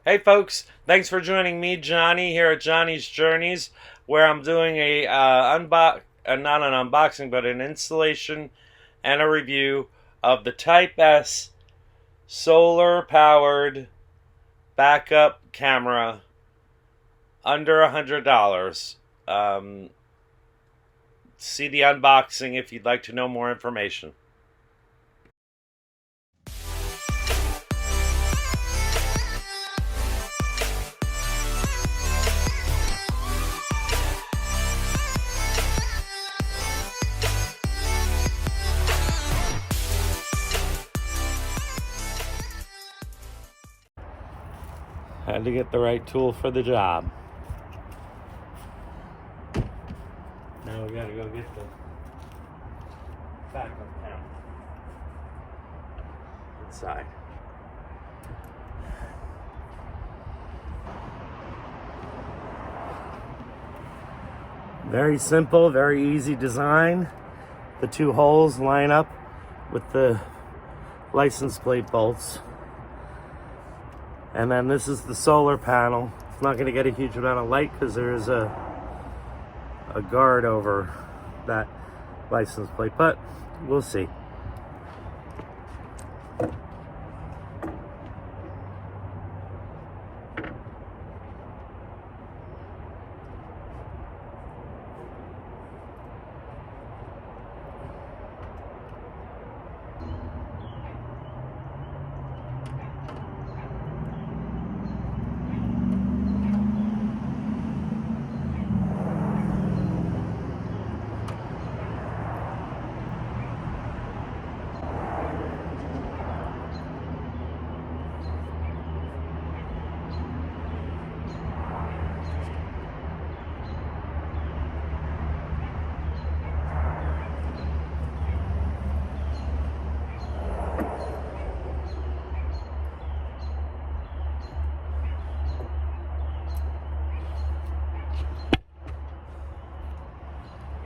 Hey folks, thanks for joining me, Johnny, here at Johnny's Journeys, where I'm doing a not an unboxing, but an installation and a review of the TypeS solar-powered backup camera under $100. See the unboxing if you'd like to know more information. Had to get the right tool for the job. Now we gotta go get the backup camera inside. Very simple, very easy design. The two holes line up with the license plate bolts. And then this is the solar panel. It's not going to get a huge amount of light because there is a guard over that license plate, but we'll see.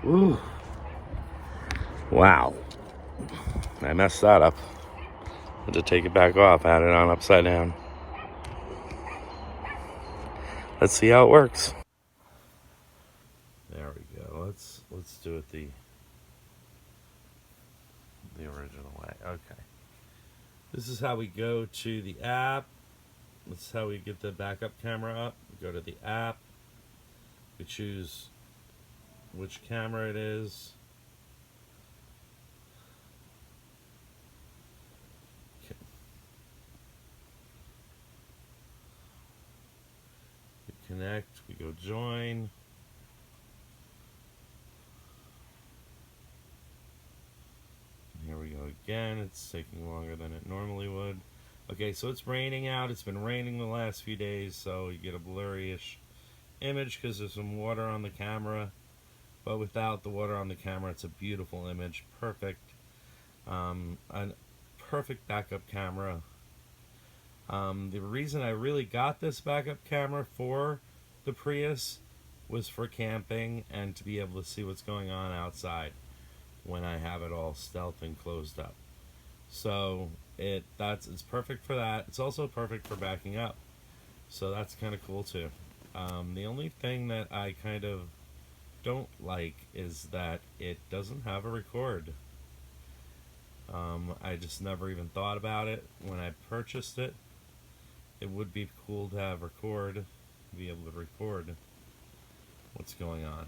Ooh. Wow. I messed that up. Had to take it back off, add it on upside down. Let's see how it works. There we go. Let's do it the original way. Okay. This is how we go to the app. This is how we get the backup camera up. We go to the app. We choose which camera it is. Okay. We connect. We go join. Here we go again. It's taking longer than it normally would. Okay, so it's raining out. It's been raining the last few days, so you get a blurry-ish image because there's some water on the camera. But without the water on the camera, it's a beautiful image. Perfect. A perfect backup camera. The reason I really got this backup camera for the Prius was for camping and to be able to see what's going on outside when I have it all stealth and closed up. So it's perfect for that. It's also perfect for backing up. So that's kind of cool too. The only thing that I kind of don't like is that it doesn't have a record. I just never even thought about it when I purchased it. It would be cool to have record, be able to record what's going on.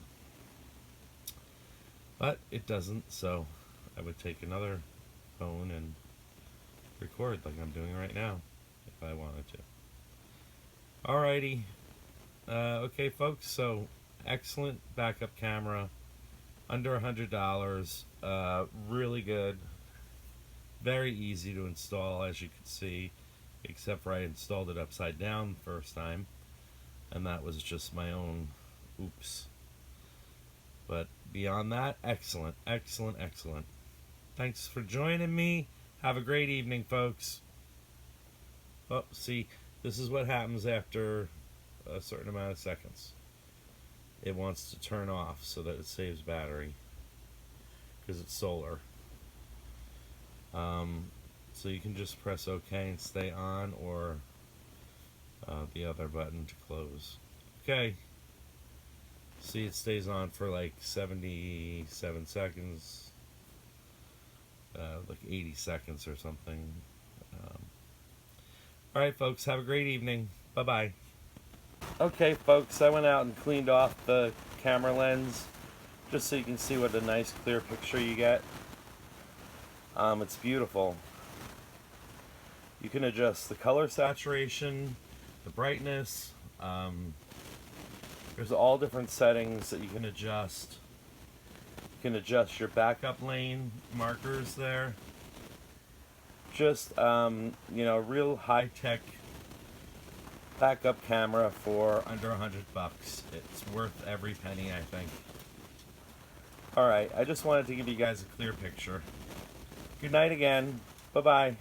But it doesn't, so I would take another phone and record like I'm doing right now if I wanted to. Alrighty. Okay, folks, so excellent backup camera, under $100, really good, very easy to install, as you can see, except for I installed it upside down the first time, and that was just my own oops. But beyond that, excellent, excellent, excellent. Thanks for joining me. Have a great evening, folks. Oh, see, this is what happens after a certain amount of seconds. It wants to turn off so that it saves battery because it's solar. So you can just press OK and stay on, or the other button to close. Okay. See, it stays on for like 77 seconds, like 80 seconds or something. All right, folks, have a great evening. Bye-bye. Okay, folks, I went out and cleaned off the camera lens just so you can see what a nice clear picture you get. It's beautiful. You can adjust the color saturation, the brightness. There's all different settings that you can adjust. You can adjust your backup lane markers there. Just, you know, real high-tech backup camera for under $100. It's worth every penny, I think. Alright, I just wanted to give you guys a clear picture. Good night again. Bye-bye.